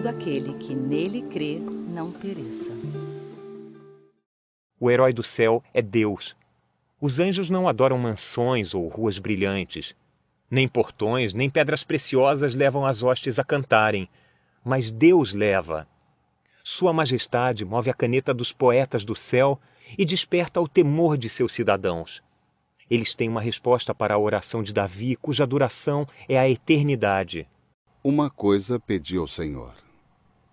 todo aquele que nele crê não pereça. O herói do céu é Deus. Os anjos não adoram mansões ou ruas brilhantes. Nem portões, nem pedras preciosas levam as hostes a cantarem. Mas Deus leva. Sua majestade move a caneta dos poetas do céu e desperta o temor de seus cidadãos. Eles têm uma resposta para a oração de Davi, cuja duração é a eternidade. Uma coisa pedi ao Senhor: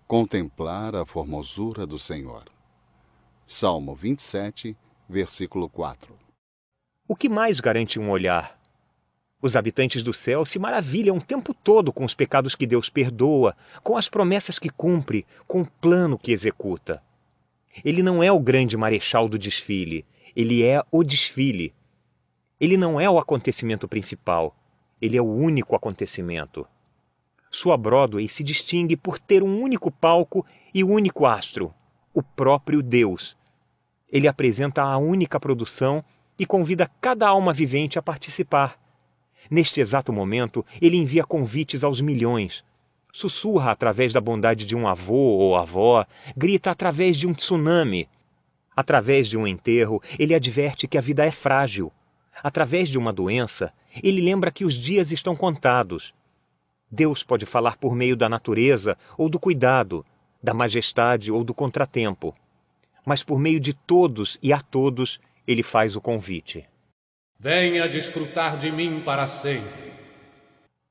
contemplar a formosura do Senhor. Salmo 27, versículo 4. O que mais garante um olhar? Os habitantes do céu se maravilham o tempo todo com os pecados que Deus perdoa, com as promessas que cumpre, com o plano que executa. Ele não é o grande marechal do desfile, ele é o desfile. Ele não é o acontecimento principal, ele é o único acontecimento. Sua Broadway se distingue por ter um único palco e um único astro, o próprio Deus. Ele apresenta a única produção e convida cada alma vivente a participar. Neste exato momento, ele envia convites aos milhões. Sussurra através da bondade de um avô ou avó, grita através de um tsunami. Através de um enterro, ele adverte que a vida é frágil. Através de uma doença, ele lembra que os dias estão contados. Deus pode falar por meio da natureza ou do cuidado, da majestade ou do contratempo. Mas por meio de todos e a todos, ele faz o convite. Venha desfrutar de mim para sempre.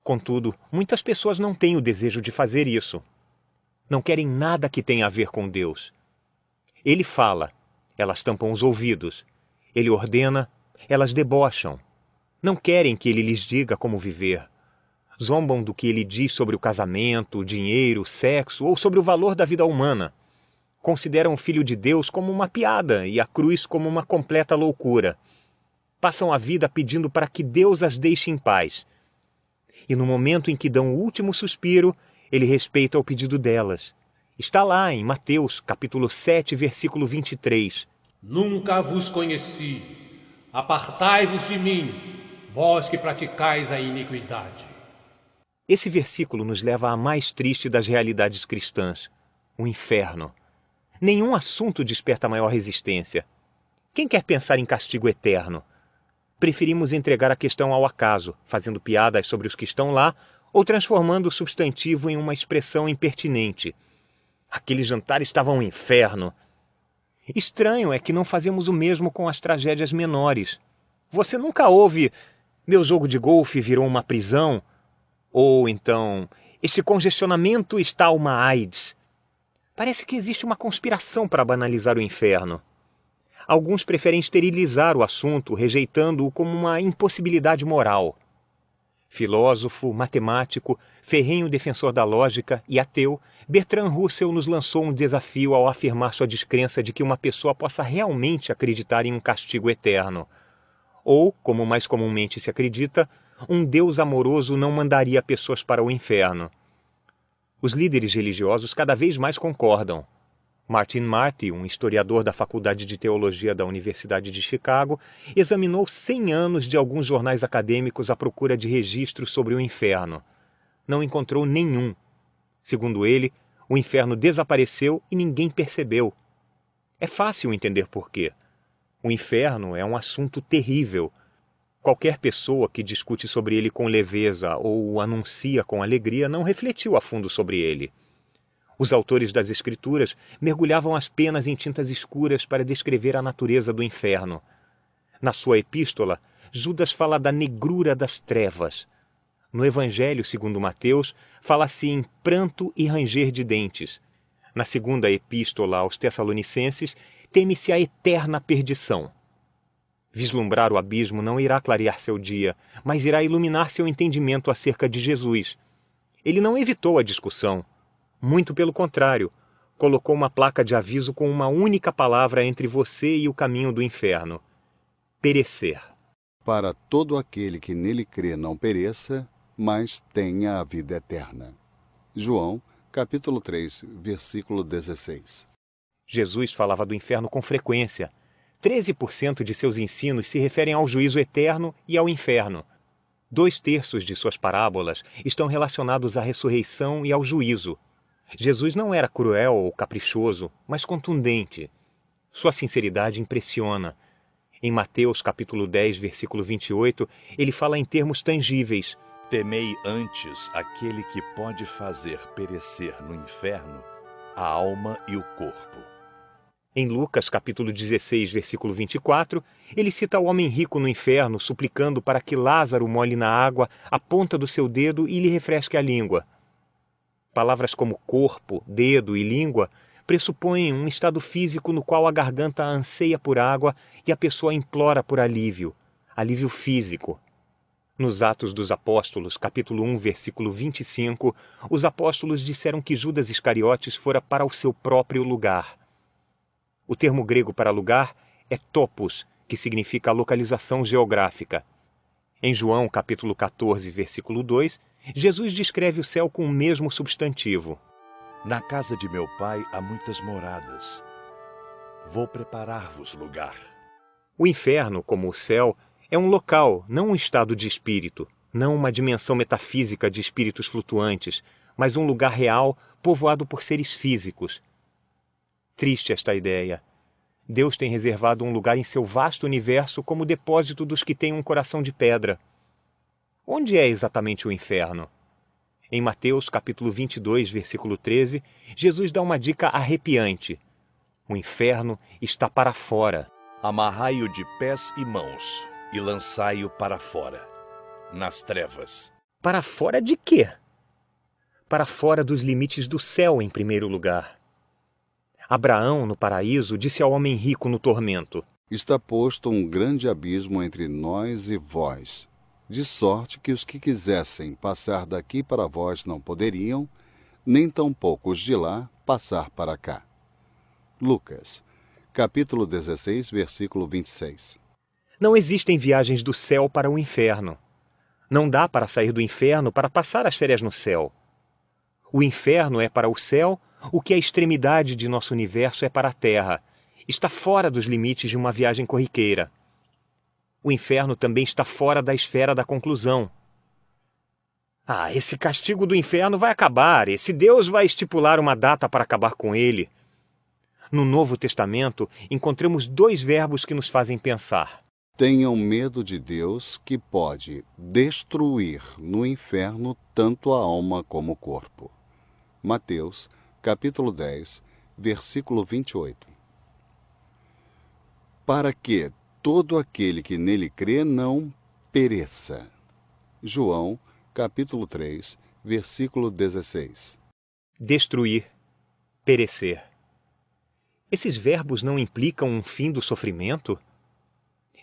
Contudo, muitas pessoas não têm o desejo de fazer isso. Não querem nada que tenha a ver com Deus. Ele fala, elas tampam os ouvidos. Ele ordena, elas debocham. Não querem que ele lhes diga como viver. Zombam do que ele diz sobre o casamento, o dinheiro, o sexo ou sobre o valor da vida humana. Consideram o Filho de Deus como uma piada e a cruz como uma completa loucura. Passam a vida pedindo para que Deus as deixe em paz. E no momento em que dão o último suspiro, ele respeita o pedido delas. Está lá em Mateus, capítulo 7, versículo 23. Nunca vos conheci. Apartai-vos de mim, vós que praticais a iniquidade. Esse versículo nos leva à mais triste das realidades cristãs, o inferno. Nenhum assunto desperta maior resistência. Quem quer pensar em castigo eterno? Preferimos entregar a questão ao acaso, fazendo piadas sobre os que estão lá ou transformando o substantivo em uma expressão impertinente. Aquele jantar estava um inferno. Estranho é que não fazemos o mesmo com as tragédias menores. Você nunca ouve "meu jogo de golfe virou uma prisão", ou então "este congestionamento está uma AIDS". Parece que existe uma conspiração para banalizar o inferno. Alguns preferem esterilizar o assunto, rejeitando-o como uma impossibilidade moral. Filósofo, matemático, ferrenho defensor da lógica e ateu, Bertrand Russell nos lançou um desafio ao afirmar sua descrença de que uma pessoa possa realmente acreditar em um castigo eterno. Ou, como mais comumente se acredita, um Deus amoroso não mandaria pessoas para o inferno. Os líderes religiosos cada vez mais concordam. Martin Marty, um historiador da Faculdade de Teologia da Universidade de Chicago, examinou 100 anos de alguns jornais acadêmicos à procura de registros sobre o inferno. Não encontrou nenhum. Segundo ele, o inferno desapareceu e ninguém percebeu. É fácil entender por quê. O inferno é um assunto terrível. Qualquer pessoa que discute sobre ele com leveza ou o anuncia com alegria não refletiu a fundo sobre ele. Os autores das Escrituras mergulhavam as penas em tintas escuras para descrever a natureza do inferno. Na sua epístola, Judas fala da negrura das trevas. No Evangelho segundo Mateus, fala-se em pranto e ranger de dentes. Na segunda epístola aos Tessalonicenses, teme-se a eterna perdição. Vislumbrar o abismo não irá clarear seu dia, mas irá iluminar seu entendimento acerca de Jesus. Ele não evitou a discussão. Muito pelo contrário, colocou uma placa de aviso com uma única palavra entre você e o caminho do inferno: perecer. Para todo aquele que nele crê não pereça, mas tenha a vida eterna. João, capítulo 3, versículo 16. Jesus falava do inferno com frequência. 13% de seus ensinos se referem ao juízo eterno e ao inferno. 2/3 de suas parábolas estão relacionados à ressurreição e ao juízo. Jesus não era cruel ou caprichoso, mas contundente. Sua sinceridade impressiona. Em Mateus capítulo 10, versículo 28, ele fala em termos tangíveis. Temei antes aquele que pode fazer perecer no inferno a alma e o corpo. Em Lucas capítulo 16, versículo 24, ele cita o homem rico no inferno, suplicando para que Lázaro molhe na água a ponta do seu dedo e lhe refresque a língua. Palavras como corpo, dedo e língua pressupõem um estado físico no qual a garganta anseia por água e a pessoa implora por alívio físico. Nos Atos dos Apóstolos, capítulo 1, versículo 25, os apóstolos disseram que Judas Iscariotes fora para o seu próprio lugar. O termo grego para lugar é topos, que significa localização geográfica. Em João, capítulo 14, versículo 2, Jesus descreve o céu com o mesmo substantivo. Na casa de meu pai há muitas moradas. Vou preparar-vos lugar. O inferno, como o céu, é um local, não um estado de espírito, não uma dimensão metafísica de espíritos flutuantes, mas um lugar real, povoado por seres físicos. Triste esta ideia. Deus tem reservado um lugar em seu vasto universo como depósito dos que têm um coração de pedra. Onde é exatamente o inferno? Em Mateus capítulo 22, versículo 13, Jesus dá uma dica arrepiante. O inferno está para fora. Amarrai-o de pés e mãos e lançai-o para fora, nas trevas. Para fora de quê? Para fora dos limites do céu, em primeiro lugar. Abraão, no paraíso, disse ao homem rico no tormento: Está posto um grande abismo entre nós e vós, de sorte que os que quisessem passar daqui para vós não poderiam, nem tampouco os de lá passar para cá. Lucas, capítulo 16, versículo 26. Não existem viagens do céu para o inferno. Não dá para sair do inferno para passar as férias no céu. O inferno é para o céu o que a extremidade de nosso universo é para a Terra. Está fora dos limites de uma viagem corriqueira. O inferno também está fora da esfera da conclusão. Esse castigo do inferno vai acabar. Esse Deus vai estipular uma data para acabar com ele. No Novo Testamento, encontramos dois verbos que nos fazem pensar. Tenham medo de Deus, que pode destruir no inferno tanto a alma como o corpo. Mateus, capítulo 10, versículo 28. Para que todo aquele que nele crê não pereça. João, capítulo 3, versículo 16. Destruir, perecer. Esses verbos não implicam um fim do sofrimento?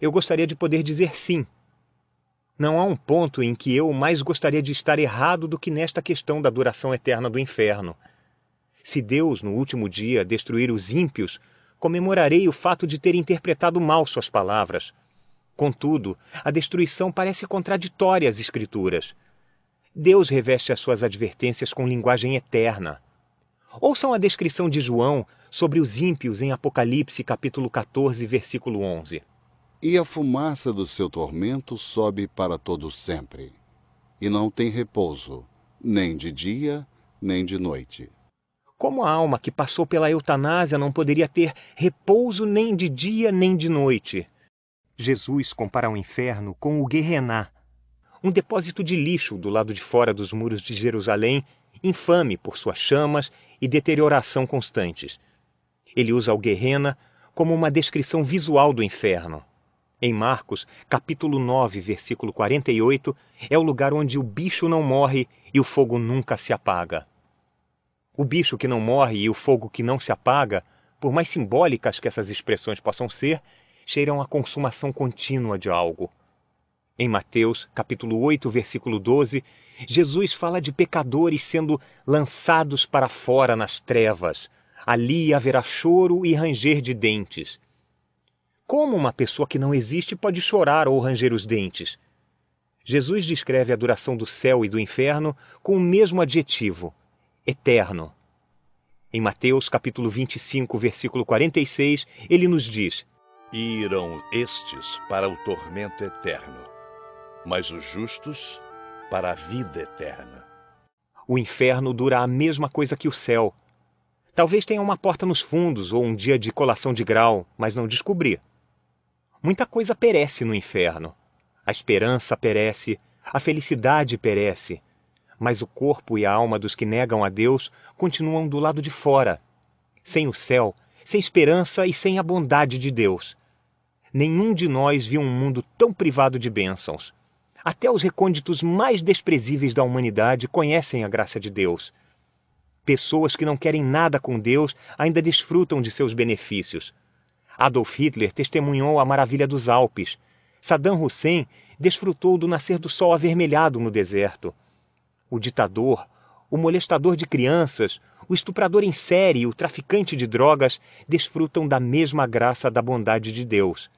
Eu gostaria de poder dizer sim. Não há um ponto em que eu mais gostaria de estar errado do que nesta questão da duração eterna do inferno. Se Deus, no último dia, destruir os ímpios, comemorarei o fato de ter interpretado mal suas palavras. Contudo, a destruição parece contraditória às Escrituras. Deus reveste as suas advertências com linguagem eterna. Ouçam a descrição de João sobre os ímpios em Apocalipse, capítulo 14, versículo 11. E a fumaça do seu tormento sobe para todo sempre, e não tem repouso, nem de dia, nem de noite. Como a alma que passou pela eutanásia não poderia ter repouso nem de dia nem de noite? Jesus compara o inferno com o Guerrená, um depósito de lixo do lado de fora dos muros de Jerusalém, infame por suas chamas e deterioração constantes. Ele usa o Guerrena como uma descrição visual do inferno. Em Marcos, capítulo 9, versículo 48, é o lugar onde o bicho não morre e o fogo nunca se apaga. O bicho que não morre e o fogo que não se apaga, por mais simbólicas que essas expressões possam ser, cheiram a consumação contínua de algo. Em Mateus, capítulo 8, versículo 12, Jesus fala de pecadores sendo lançados para fora nas trevas. Ali haverá choro e ranger de dentes. Como uma pessoa que não existe pode chorar ou ranger os dentes? Jesus descreve a duração do céu e do inferno com o mesmo adjetivo, eterno. Em Mateus capítulo 25, versículo 46, ele nos diz: E irão estes para o tormento eterno, mas os justos para a vida eterna. O inferno dura a mesma coisa que o céu. Talvez tenha uma porta nos fundos ou um dia de colação de grau, mas não descobri. Muita coisa perece no inferno. A esperança perece, a felicidade perece, mas o corpo e a alma dos que negam a Deus continuam do lado de fora, sem o céu, sem esperança e sem a bondade de Deus. Nenhum de nós viu um mundo tão privado de bênçãos. Até os recônditos mais desprezíveis da humanidade conhecem a graça de Deus. Pessoas que não querem nada com Deus ainda desfrutam de seus benefícios. Adolf Hitler testemunhou a maravilha dos Alpes. Saddam Hussein desfrutou do nascer do sol avermelhado no deserto. O ditador, o molestador de crianças, o estuprador em série e o traficante de drogas desfrutam da mesma graça da bondade de Deus.